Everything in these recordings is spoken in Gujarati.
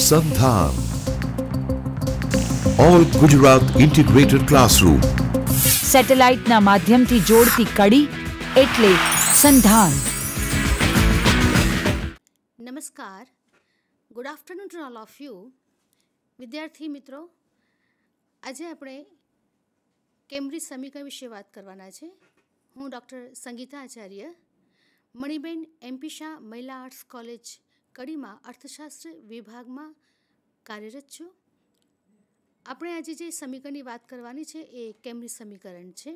સંધાન ઓલ ગુજરાત ઇન્ટિગ્રેટેડ ક્લાસરૂમ સેટેલાઇટના માધ્યમથી જોડતી કડી એટલે સંધાન. નમસ્કાર, good afternoon to all of you. વિદ્યાર્થી મિત્રો, આજે આપણે કેમ્બ્રિજ સમીકરણ વિશે વાત કરવાના છે. હું ડૉક્ટર સંગીતા આચાર્ય, મણિબેન એમપી શાહ મહિલા આર્ટ્સ કોલેજ કડીમાં અર્થશાસ્ત્ર વિભાગમાં કાર્યરત છું. આપણે આજે જે સમીકરણની વાત કરવાની છે એ કેમ્બ્રિજ સમીકરણ છે.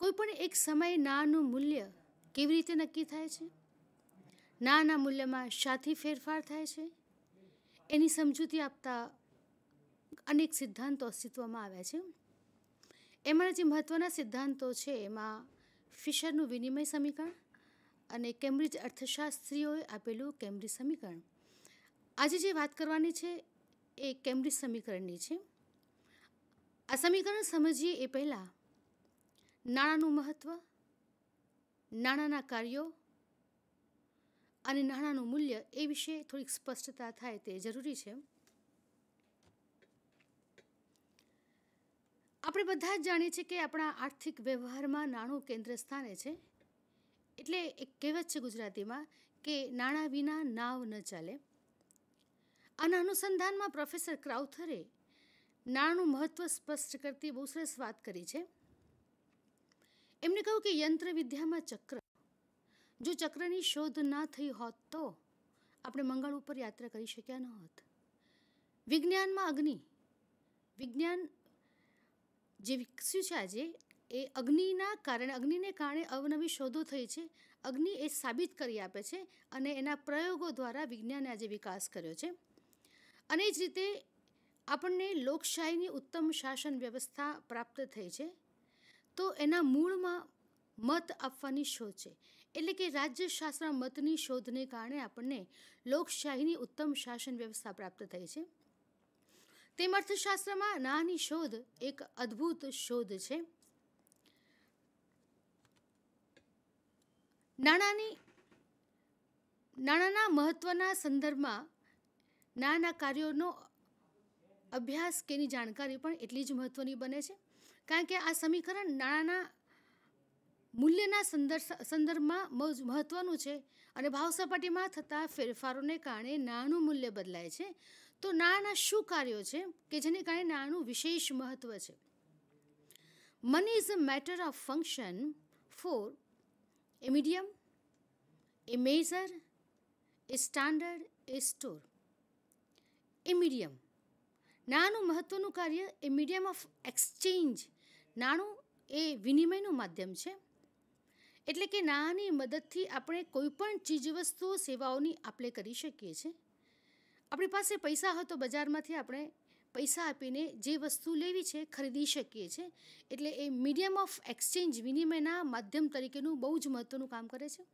કોઈપણ એક સમયે નાનું મૂલ્ય કેવી રીતે નક્કી થાય છે, નાના મૂલ્યમાં શાથી ફેરફાર થાય છે, એની સમજૂતી આપતા અનેક સિદ્ધાંતો અસ્તિત્વમાં આવ્યા છે. એમાંના જે મહત્ત્વના સિદ્ધાંતો છે એમાં ફિશરનું વિનિમય સમીકરણ અને કેમ્બ્રિજ અર્થશાસ્ત્રીઓએ આપેલું કેમ્બ્રિજ સમીકરણ. આજે જે વાત કરવાની છે એ કેમ્બ્રિજ સમીકરણની છે. આ સમીકરણ સમજીએ એ પહેલાં નાણાંનું મહત્ત્વ, નાણાંના કાર્યો અને નાણાંનું મૂલ્ય એ વિશે થોડીક સ્પષ્ટતા થાય તે જરૂરી છે. આપણે બધા જ જાણીએ છીએ કે આપણા આર્થિક વ્યવહારમાં નાણું કેન્દ્ર સ્થાને છે. એટલે એક કહેવત છે ગુજરાતીમાં કે નાણાં વિના નાવ ન ચાલે. આના અનુસંધાનમાં પ્રોફેસર ક્રાઉથરે નાણાંનું મહત્ત્વ સ્પષ્ટ કરતી બહુ સરસ વાત કરી છે. એમને કહ્યું કે યંત્ર વિદ્યામાં ચક્ર, જો ચક્રની શોધ ના થઈ હોત તો આપણે મંગળ ઉપર યાત્રા કરી શક્યા ન હોત. વિજ્ઞાનમાં અગ્નિ, વિજ્ઞાન જે વિકસ્યું છે આજે એ અગ્નિને કારણે અવનવી શોધો થઈ છે. અગ્નિ એ સાબિત કરી આપે છે અને એના પ્રયોગો દ્વારા વિજ્ઞાને આજે વિકાસ કર્યો છે. અને જ રીતે આપણને લોકશાહીની ઉત્તમ શાસન વ્યવસ્થા પ્રાપ્ત થઈ છે. તો એના મૂળમાં મત આપવાની શોધ છે. એટલે કે રાજ્યશાસ્ત્ર મતની શોધને કારણે આપણને લોકશાહીની ઉત્તમ શાસન વ્યવસ્થા પ્રાપ્ત થઈ છે. તેમ અર્થશાસ્ત્રમાં નાની શોધ એક અદ્ભુત શોધ છે. નાણાંના મહત્ત્વના સંદર્ભમાં નાના કાર્યોનો અભ્યાસ કે એની જાણકારી પણ એટલી જ મહત્ત્વની બને છે. કારણ કે આ સમીકરણ નાણાંના મૂલ્યના સંદર્ભમાં બહુ જ મહત્ત્વનું છે અને ભાવ સપાટીમાં થતા ફેરફારોને કારણે નાણાંનું મૂલ્ય બદલાય છે. તો નાણાંના શું કાર્યો છે કે જેને કારણે નાણાંનું વિશેષ મહત્ત્વ છે. Money is a matter of function for a medium, a measure, a standard, a store. A medium, નાણાંનું મહત્ત્વનું કાર્ય એ મીડિયમ ઓફ એક્સચેન્જ. નાણું એ વિનિમયનું માધ્યમ છે. એટલે કે નાણાંની મદદથી આપણે કોઈપણ ચીજવસ્તુઓ સેવાઓની આપ-લે કરી શકીએ છીએ. આપણી પાસે પૈસા હોય તો બજારમાંથી આપણે પૈસા આપીને જે વસ્તુ લેવી છે ખરીદી શકીએ છીએ. એટલે એ મીડિયમ ઓફ એક્સચેન્જ, વિનિમયના માધ્યમ તરીકેનું બહુ જ મહત્ત્વનું કામ કરે છે.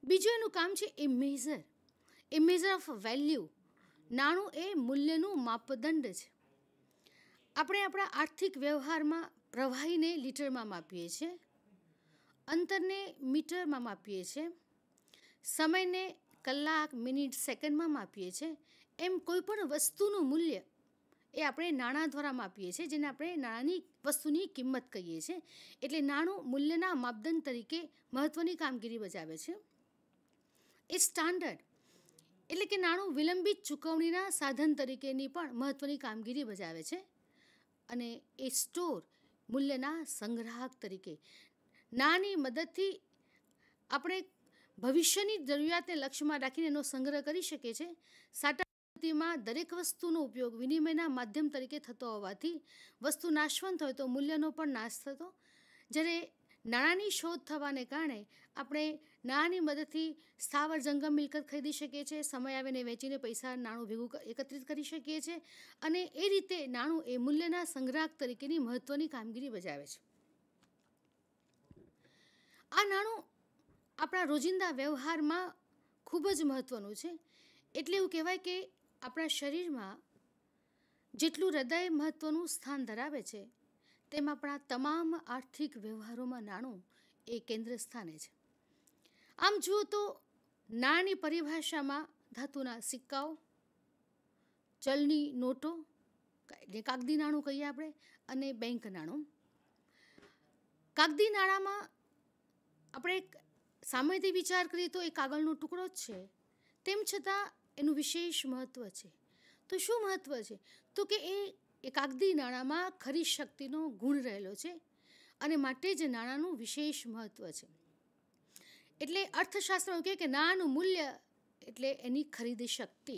બીજું એનું કામ છે a measure, a measure of value. નાણું એ મૂલ્યનું માપદંડ છે. આપણે આપણા આર્થિક વ્યવહારમાં પ્રવાહીને લીટરમાં માપીએ છીએ, અંતરને મીટરમાં માપીએ છીએ, સમયને કલાક, મિનિટ, સેકન્ડમાં માપીએ છીએ. એમ કોઈ પણ વસ્તુનું મૂલ્ય એ આપણે નાણાં દ્વારા માપીએ છીએ, જેને આપણે નાણાંની વસ્તુની કિંમત કહીએ છીએ. એટલે નાણું મૂલ્યના માપદંડ તરીકે મહત્ત્વની કામગીરી બજાવે છે. એ સ્ટાન્ડર્ડ એટલે કે નાણું વિલંબિત ચૂકવણીના સાધન તરીકેની પણ મહત્ત્વની કામગીરી બજાવે છે. અને એ સ્ટોર, મૂલ્યના સંગ્રાહક તરીકે. નાની મદદથી આપણે ભવિષ્યની જરૂરિયાતને લક્ષ્યમાં રાખીને એનો સંગ્રહ કરી શકીએ છીએ. સાટા સ્થિતિમાં દરેક વસ્તુનો ઉપયોગ વિનિમયના માધ્યમ તરીકે થતો હોવાથી વસ્તુ નાશવંત હોય તો મૂલ્યનો પણ નાશ થતો. જ્યારે નાણાંની શોધ થવાને કારણે આપણે નાણાંની મદદથી સ્થાવર જંગમ મિલકત ખરીદી શકીએ છીએ, સમય આવીને વેચીને પૈસા નાણું ભેગું એકત્રિત કરી શકીએ છીએ. અને એ રીતે નાણું એ મૂલ્યના સંગ્રાહક તરીકેની મહત્ત્વની કામગીરી બજાવે છે. આ નાણું આપણા રોજિંદા વ્યવહારમાં ખૂબ જ મહત્ત્વનું છે. એટલે એવું કહેવાય કે આપણા શરીરમાં જેટલું હૃદય મહત્ત્વનું સ્થાન ધરાવે છે તેમ આપણા તમામ આર્થિક વ્યવહારોમાં નાણું એ કેન્દ્ર સ્થાને છે. આમ જુઓ તો નાણાંની પરિભાષામાં ધાતુના સિક્કાઓ, ચલણી નોટો એટલે કાગદી નાણું કહીએ આપણે, અને બેંક નાણું. કાગદી નાણાંમાં આપણે સામાન્યથી વિચાર કરીએ તો એ કાગળનો ટુકડો જ છે, તેમ છતાં એનું વિશેષ મહત્ત્વ છે. તો શું મહત્ત્વ છે? તો કે એ કાગદી નાણાંમાં ખરીદ શક્તિનો ગુણ રહેલો છે અને માટે જ નાણાંનું વિશેષ મહત્ત્વ છે. એટલે અર્થશાસ્ત્રમાં કહે કે નાણાંનું મૂલ્ય એટલે એની ખરીદી શક્તિ,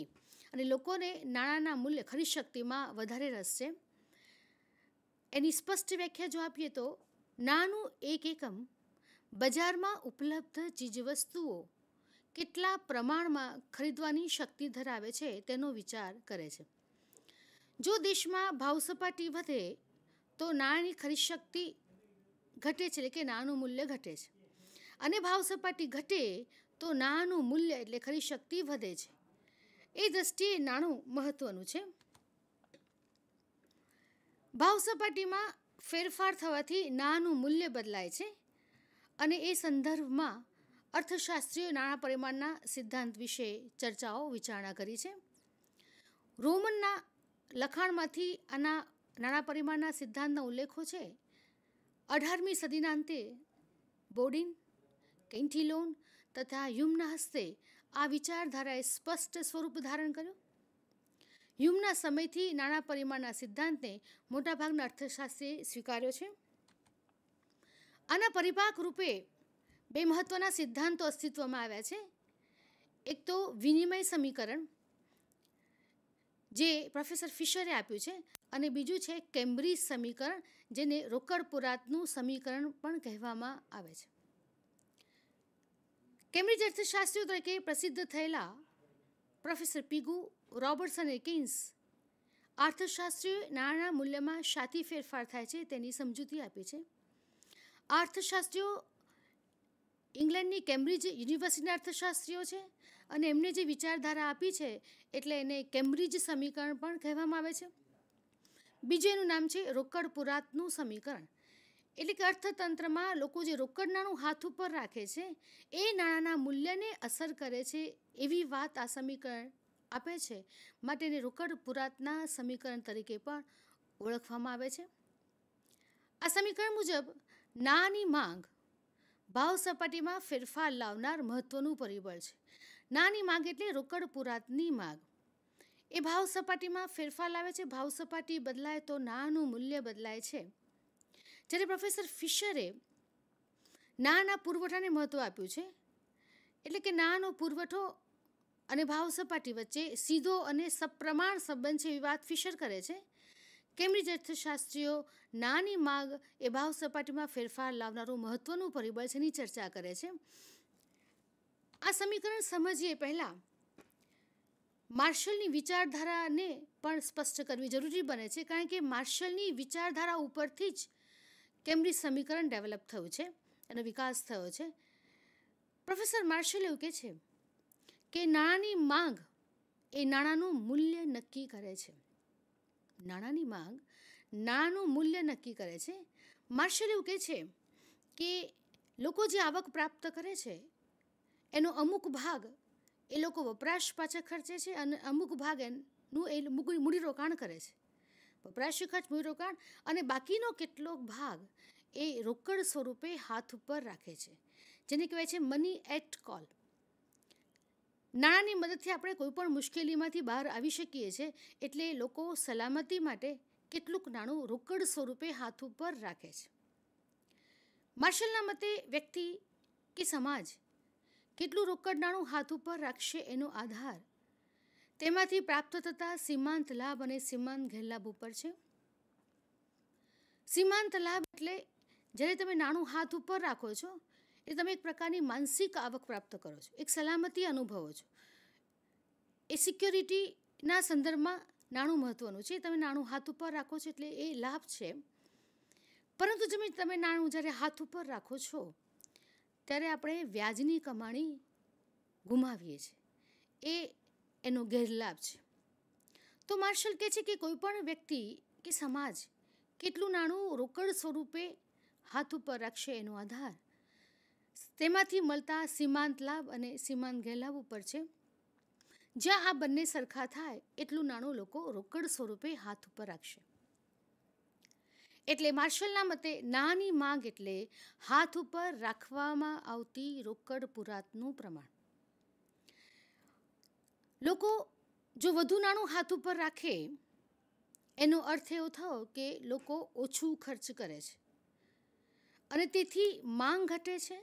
અને લોકોને નાણાંના મૂલ્ય ખરીદ શક્તિમાં વધારે રસ છે. એની સ્પષ્ટ વ્યાખ્યા જો આપીએ તો નાનું એક એકમ બજારમાં ઉપલબ્ધ ચીજવસ્તુઓ કેટલા પ્રમાણમાં ખરીદવાની શક્તિ ધરાવે છે તેનો વિચાર કરે છે. જો દેશમાં ભાવ સપાટી વધે તો નાણાંની ખરીદ શક્તિ ઘટે છે, એટલે કે નાણાંનું મૂલ્ય ઘટે છે, અને ભાવ સપાટી ઘટે તો નાણાંનું મૂલ્ય એટલે ખરીદ શક્તિ વધે છે. એ દ્રષ્ટિએ નાણું મહત્ત્વનું છે. ભાવ સપાટીમાં ફેરફાર થવાથી નાણાંનું મૂલ્ય બદલાય છે, અને એ સંદર્ભમાં અર્થશાસ્ત્રીઓ નાણાં પરિમાણના સિદ્ધાંત વિશે ચર્ચાઓ વિચારણા કરી છે. રોમનના લખાણમાંથી આના નાણાં પરિમાણના સિદ્ધાંતના ઉલ્લેખો છે. 18મી સદીના અંતે બોડિન, કેન્ટિલોન તથા હ્યુમના હસ્તે આ વિચારધારાએ સ્પષ્ટ સ્વરૂપ ધારણ કર્યું. હ્યુમના સમયથી નાણાં પરિમાણના સિદ્ધાંતને મોટાભાગના અર્થશાસ્ત્રીએ સ્વીકાર્યો છે. આના પરિપાક રૂપે બે મહત્ત્વના સિદ્ધાંતો અસ્તિત્વમાં આવ્યા છે. એક તો વિનિમય સમીકરણ, જે પ્રોફેસર ફિશરે આપ્યું છે, અને બીજું છે કેમ્બ્રિજ સમીકરણ, જેને રોકડ પુરાતનું સમીકરણ પણ કહેવામાં આવે છે. કેમ્બ્રિજ અર્થશાસ્ત્રીઓ તરીકે પ્રસિદ્ધ થયેલા પ્રોફેસર પીગુ, રોબર્ટ્સ અને કેન્સ અર્થશાસ્ત્રીઓએ નાણાંના મૂલ્યમાં શાથી ફેરફાર થાય છે તેની સમજૂતી આપી છે. આ અર્થશાસ્ત્રીઓ ઇંગ્લેન્ડની કેમ્બ્રિજ યુનિવર્સિટીના અર્થશાસ્ત્રીઓ છે, અને એમને જે વિચારધારા આપી છે એટલે એને કેમ્બ્રિજ સમીકરણ પણ કહેવામાં આવે છે. બીજું એનું નામ છે રોકડ પુરાતનું સમીકરણ, એટલે કે અર્થતંત્રમાં લોકો જે રોકડ નાણું હાથ ઉપર રાખે છે એ નાણાંના મૂલ્યને અસર કરે છે એવી વાત આ સમીકરણ આપે છે, માટે એને રોકડ પુરાતના સમીકરણ તરીકે પણ ઓળખવામાં આવે છે. આ સમીકરણ મુજબ નાની માંગ ભાવ સપાટીમાં ફેરફાર લાવનાર મહત્વનું પરિબળ છે. નાની માંગ એટલે રોકડ પુરાતની માંગ, એ ભાવ સપાટીમાં ફેરફાર લાવે છે. ભાવ સપાટી બદલાય તો નાણાંનું મૂલ્ય બદલાય છે. જ્યારે પ્રોફેસર ફિશરે નાણાંના પુરવઠાને મહત્ત્વ આપ્યું છે, એટલે કે નાણાંનો પુરવઠો અને ભાવ સપાટી વચ્ચે સીધો અને સપ્રમાણ સંબંધ છે એવી વાત ફિશર કરે છે. કેમ્બ્રિજ અર્થશાસ્ત્રીઓ નાની માંગ એ ભાવ સપાટીમાં ફેરફાર લાવનારું મહત્ત્વનું પરિબળ છે એની ચર્ચા કરે છે. આ સમીકરણ સમજીએ પહેલાં માર્શલની વિચારધારાને પણ સ્પષ્ટ કરવી જરૂરી બને છે, કારણ કે માર્શલની વિચારધારા ઉપરથી જ કેમ્બ્રિજ સમીકરણ ડેવલપ થયું છે, એનો વિકાસ થયો છે. પ્રોફેસર માર્શલ એવું કહે છે કે નાણાંની માંગ એ નાણાંનું મૂલ્ય નક્કી કરે છે. નાણાંની માંગ નાણાંનું મૂલ્ય નક્કી કરે છે. માર્શલ એવું કહે છે કે લોકો જે આવક પ્રાપ્ત કરે છે એનો અમુક ભાગ એ લોકો વપરાશ પાછળ ખર્ચે છે, અને અમુક ભાગ એનું એ મૂડીરોકાણ કરે છે. વપરાશી ખર્ચ, મૂડીરોકાણ, અને બાકીનો કેટલોક ભાગ એ રોકડ સ્વરૂપે હાથ ઉપર રાખે છે, જેને કહેવાય છે મની એટ કોલ. નાણાંની મદદથી આપણે કોઈ પણ મુશ્કેલીમાંથી બહાર આવી શકીએ છીએ, એટલે લોકો સલામતી માટે કેટલુંક નાણું રોકડ સ્વરૂપે હાથ ઉપર રાખે છે. માર્શલના મતે વ્યક્તિ કે સમાજ કેટલું રોકડ નાણું હાથ ઉપર રાખશે એનો આધાર તેમાંથી પ્રાપ્ત થતા સીમાંત લાભ અને સીમાંત ગેરલાભ ઉપર છે. સીમાંત લાભ એટલે જ્યારે તમે નાણું હાથ ઉપર રાખો છો એ તમે એક પ્રકારની માનસિક આવક પ્રાપ્ત કરો છો, એક સલામતી અનુભવો છો. એ સિક્યોરિટીના સંદર્ભમાં નાણું મહત્ત્વનું છે. તમે નાણું હાથ ઉપર રાખો છો એટલે એ લાભ છે. પરંતુ તમે નાણું જ્યારે હાથ ઉપર રાખો છો ત્યારે આપણે વ્યાજની કમાણી ગુમાવીએ છીએ, એ એનો ગેરલાભ છે. તો માર્શલ કહે છે કે કોઈ પણ વ્યક્તિ કે સમાજ કેટલું નાણું રોકડ સ્વરૂપે હાથ ઉપર રાખશે એનો આધાર તેમાંથી મળતા સીમાંત લાભ અને સીમાંત ગેરલાભ ઉપર છે. જ્યાં આ બંને સરખા થાય એટલું નાણું લોકો રોકડ સ્વરૂપે હાથ ઉપર રાખશે. એટલે માર્શલના મતે નાની માંગ એટલે હાથ ઉપર રાખવામાં આવતી રોકડ પુરાતનું પ્રમાણ. લોકો જો વધુ નાણું હાથ ઉપર રાખે એનો અર્થ એવો થયો કે લોકો ઓછું ખર્ચ કરે છે અને તેથી માંગ ઘટે છે.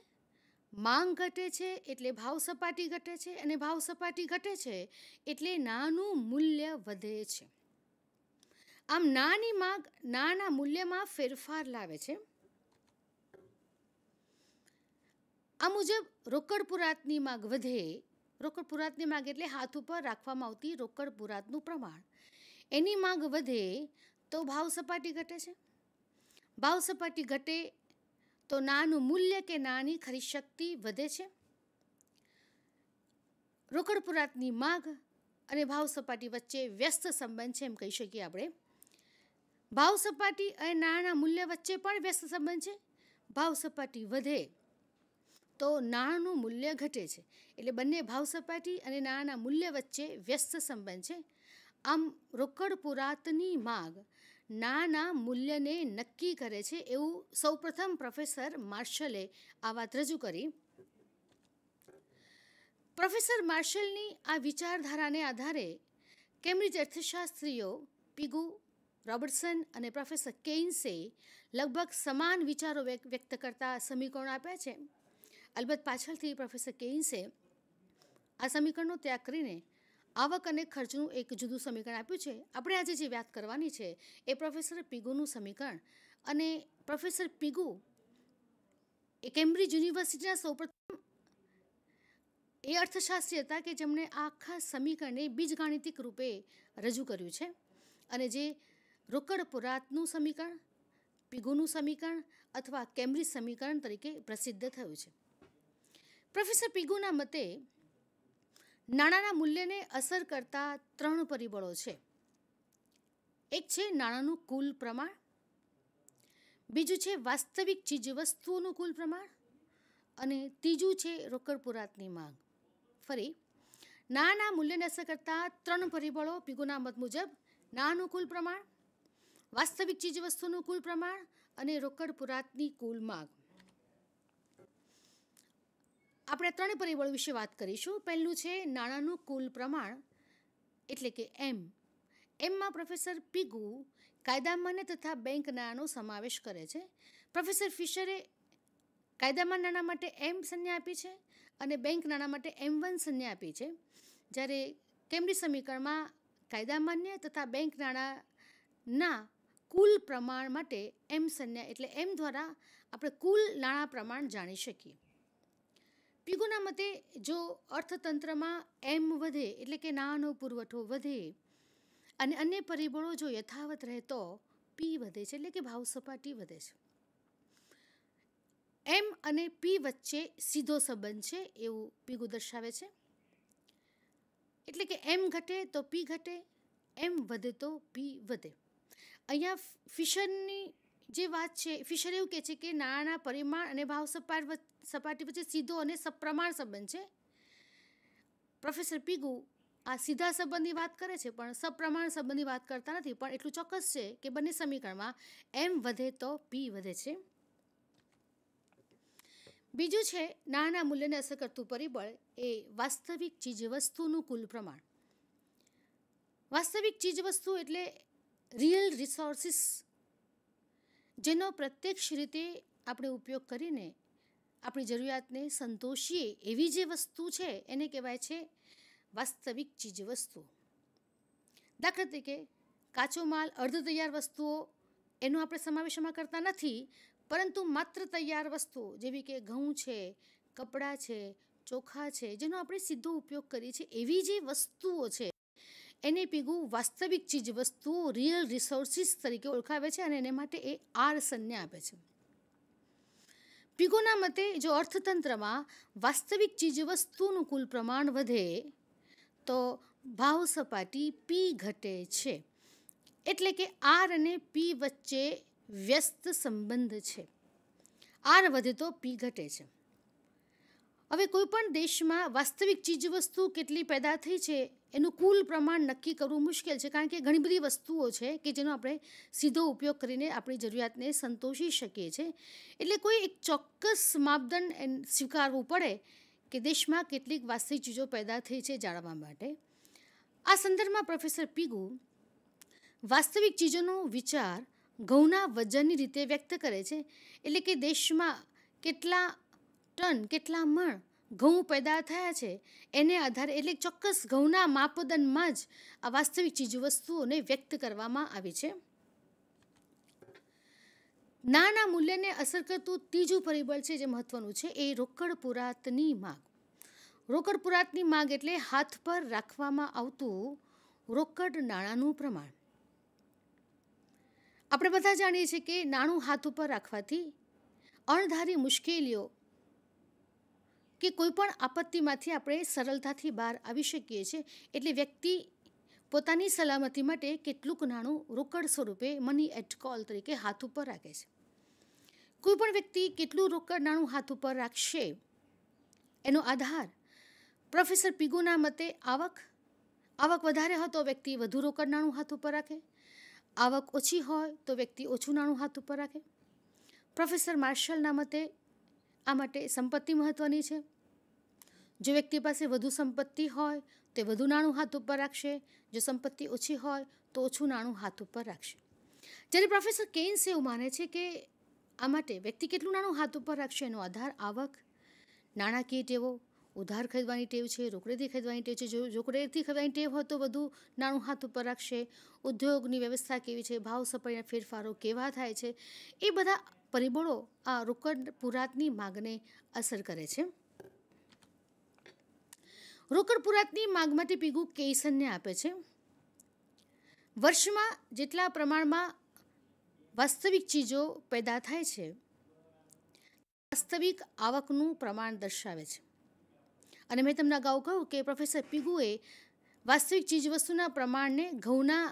માંગ ઘટે છે એટલે ભાવ સપાટી ઘટે છે અને ભાવ સપાટી ઘટે છે એટલે નાનું મૂલ્ય વધે છે. આમ નાની માંગ નાના મૂલ્યમાં ફેરફાર લાવે છે. આ મુજબ રોકડ પુરાતની માંગ વધે. રોકડ પુરાતની માંગ એટલે હાથ ઉપર રાખવામાં આવતી રોકડ પુરાતનું પ્રમાણ. એની માંગ વધે તો ભાવ સપાટી ઘટે છે. ભાવ સપાટી ઘટે તો નાનું મૂલ્ય કે નાની ખરીદ શક્તિ વધે છે. રોકડ પુરાતની માંગ અને ભાવ સપાટી વચ્ચે વ્યસ્ત સંબંધ છે એમ કહી શકીએ આપણે. ભાવ સપાટી અને નાણાંના મૂલ્ય વચ્ચે પણ વ્યસ્ત સંબંધ છે. ભાવ સપાટી વધે તો નાણાંનું મૂલ્ય ઘટે છે. એટલે બંને ભાવ સપાટી અને નાણાંના મૂલ્ય વચ્ચે વ્યસ્ત સંબંધ છે. આમ રોકડ પુરાતની માંગ નાના મૂલ્યને નક્કી કરે છે એવું સૌપ્રથમ પ્રોફેસર માર્શલે આ વાત રજૂ કરી. પ્રોફેસર માર્શલની આ વિચારધારાને આધારે કેમ્બ્રિજ અર્થશાસ્ત્રીઓ પીગુ, રોબર્ટસન અને પ્રોફેસર કેઇન્સે લગભગ સમાન વિચારો વ્યક્ત કરતા સમીકરણો આપ્યા છે. અલબત્ત પાછળથી પ્રોફેસર કેઇન્સે આ સમીકરણનો ત્યાગ કરીને આવક અને ખર્ચનું એક જુદું સમીકરણ આપ્યું છે. આપણે આજે જે વાત કરવાની છે એ પ્રોફેસર પીગુનું સમીકરણ. અને પ્રોફેસર પીગુ એ કેમ્બ્રિજ યુનિવર્સિટીના સૌપ્રથમ એ અર્થશાસ્ત્રી હતા કે જેમણે આખા સમીકરણને બીજગાણિતિક રૂપે રજૂ કર્યું છે. અને જે રોકડ પુરાતનું સમીકરણ, પીગુનું સમીકરણ અથવા કેમ્બ્રિજ સમીકરણ તરીકે પ્રસિદ્ધ થયું છે. પ્રોફેસર પીગુના મતે નાણાંના મૂલ્યને અસર કરતા 3 પરિબળો છે. એક છે નાણાંનું કુલ પ્રમાણ, બીજું છે વાસ્તવિક ચીજવસ્તુઓનું કુલ પ્રમાણ અને ત્રીજું છે રોકડ પુરાતની માંગ. ફરી, નાણાંના મૂલ્યને અસર કરતા 3 પરિબળો પીગુના મત મુજબ નાણાંનું કુલ પ્રમાણ, વાસ્તવિક ચીજવસ્તુનું કુલ પ્રમાણ અને રોકડ પુરાતની કુલ માંગ. આપણે 3 પરિબળો વિશે વાત કરીશું. પહેલું છે નાણાંનું કુલ પ્રમાણ એટલે કે એમ. એમમાં પ્રોફેસર પીગુ કાયદામાન્ય તથા બેંક નાણાંનો સમાવેશ કરે છે. પ્રોફેસર ફિશરે કાયદામાન્ય નાણાં માટે એમ સંજ્ઞા આપી છે અને બેંક નાણાં માટે M1 સંજ્ઞા આપી છે. જ્યારે કેમ્બ્રિજ સમીકરણમાં કાયદામાન્ય તથા બેંક નાણાંના કુલ પ્રમાણ માટે એમ સંજ્ઞા એટલે એમ દ્વારા આપણે કુલ નાણાં પ્રમાણ જાણી શકીએ. પીગુના મતે જો અર્થતંત્રમાં એમ વધે એટલે કે નાણાંનો પુરવઠો વધે અને અન્ય પરિબળો જો યથાવત રહે તો પી વધે છે એટલે કે ભાવ સપાટી વધે છે. એમ અને પી વચ્ચે સીધો સંબંધ છે એવું પીગુ દર્શાવે છે. એટલે કે એમ ઘટે તો પી ઘટે, એમ વધે તો પી વધે. અહીંયા ફિશરની જે વાત છે, ફિશર એવું કહે છે કે નાણાંના પરિમાણ અને ભાવ સપાટી વચ્ચે સીધો અને સપ્રમાણ સંબંધ છે. પ્રોફેસર પીગુ આ સીધા સંબંધની વાત કરે છે પણ સપ્રમાણ સંબંધની વાત કરતા નથી. પણ એટલું ચોક્કસ છે કે બંને સમીકરણમાં એમ વધે તો પી વધે છે. બીજું છે નાણાંના મૂલ્યને અસર કરતું પરિબળ એ વાસ્તવિક ચીજવસ્તુનું કુલ પ્રમાણ. વાસ્તવિક ચીજવસ્તુ એટલે રિયલ રિસોર્સિસ, જેનો પ્રત્યક્ષ રીતે આપણે ઉપયોગ કરીને આપણી જરૂરિયાતને સંતોષીએ એવી જે વસ્તુ છે એને કહેવાય છે વાસ્તવિક ચીજવસ્તુ. દાખલા તરીકે કાચો માલ, અર્ધ તૈયાર વસ્તુઓ એનો આપણે સમાવેશમાં કરતા નથી, પરંતુ માત્ર તૈયાર વસ્તુઓ જેવી કે ઘઉં છે, કપડાં છે, ચોખા છે, જેનો આપણે સીધો ઉપયોગ કરીએ છીએ એવી જે વસ્તુઓ છે એને પીગુ વાસ્તવિક ચીજવસ્તુઓ રિયલ રિસોર્સિસ તરીકે ઓળખાવે છે અને એને માટે એ આર સંજ્ઞા આપે છે. પીગુના મતે જો અર્થતંત્રમાં વાસ્તવિક ચીજવસ્તુનું કુલ પ્રમાણ વધે તો ભાવ સપાટી પી ઘટે છે. એટલે કે આર અને પી વચ્ચે વ્યસ્ત સંબંધ છે. આર વધે તો પી ઘટે છે. હવે કોઈ પણ દેશમાં વાસ્તવિક ચીજવસ્તુ કેટલી પેદા થઈ છે એનું કુલ પ્રમાણ નક્કી કરવું મુશ્કેલ છે, કારણ કે ઘણી બધી વસ્તુઓ છે કે જેનો આપણે સીધો ઉપયોગ કરીને આપણી જરૂરિયાતને સંતોષી શકીએ છીએ. એટલે કોઈ એક ચોક્કસ માપદંડ સ્વીકારવું પડે કે દેશમાં કેટલીક વાસ્તવિક ચીજો પેદા થઈ છે જાણવા માટે. આ સંદર્ભમાં પ્રોફેસર પીગુ વાસ્તવિક ચીજોનો વિચાર ઘઉંના વજનની રીતે વ્યક્ત કરે છે. એટલે કે દેશમાં કેટલા ટન, કેટલા મણ ઘઉં પેદા થયા છે એને આધારે, એટલે ચોક્કસ ઘઉંના માપદંડમાં જ આ વાસ્તવિક ચીજ વસ્તુઓને વ્યક્ત કરવામાં આવી છે. નાના મૂલ્યને અસર કરતું ત્રીજું પરિબળ છે જે મહત્વનું છે, એ રોકડ પુરાતની માંગ. રોકડ પુરાતની માંગ એટલે હાથ પર રાખવામાં આવતું રોકડ નાણાંનું પ્રમાણ. આપણે બધા જાણીએ છીએ કે નાણું હાથ ઉપર રાખવાથી અણધારી મુશ્કેલીઓ કે કોઈ પણ આપત્તિમાંથી આપણે સરળતાથી બહાર આવી શકીએ છીએ. એટલે વ્યક્તિ પોતાની સલામતી માટે કેટલુંક નાણું રોકડ સ્વરૂપે મની એટ કોલ તરીકે હાથ ઉપર રાખે છે. કોઈ પણ વ્યક્તિ કેટલું રોકડ નાણું હાથ ઉપર રાખશે એનો આધાર પ્રોફેસર પીગુના મતે આવક વધારે હોય તો વ્યક્તિ વધુ રોકડ નાણું હાથ ઉપર રાખે, આવક ઓછી હોય તો વ્યક્તિ ઓછું નાણું હાથ ઉપર રાખે. પ્રોફેસર માર્શલના મતે આ માટે સંપત્તિ મહત્વની છે. જો વ્યક્તિ પાસે વધુ સંપત્તિ હોય તો વધુ નાણું હાથ ઉપર રાખશે, જો સંપત્તિ ઓછી હોય તો ઓછું નાણું હાથ ઉપર રાખશે. જ્યારે પ્રોફેસર કેઇન્સ એવું માને છે કે આ માટે વ્યક્તિ કેટલું નાણું હાથ ઉપર રાખશે એનો આધાર આવક, નાણાકીય ટેવો, ઉધાર ખરીદવાની ટેવ છે, રોકડેથી ખરીદવાની ટેવ છે. જો રોકડેથી ખરીદવાની ટેવ હોય તો વધુ નાણું હાથ ઉપર રાખશે. ઉદ્યોગની વ્યવસ્થા કેવી છે, ભાવ સપાટીના ફેરફારો કેવા થાય છે, એ બધા પરિબળો આ રોકડ પુરાતની માંગને અસર કરે છે. રોકડ પુરાતની માંગ માટે પીગુ કેસનને આપે છે, વર્ષમાં જેટલા પ્રમાણમાં વાસ્તવિક ચીજો પેદા થાય છે વાસ્તવિક આવકનું પ્રમાણ દર્શાવે છે. અને મેં તમને અગાઉ કહ્યું કે પ્રોફેસર પીગુએ વાસ્તવિક ચીજવસ્તુના પ્રમાણને ઘઉંના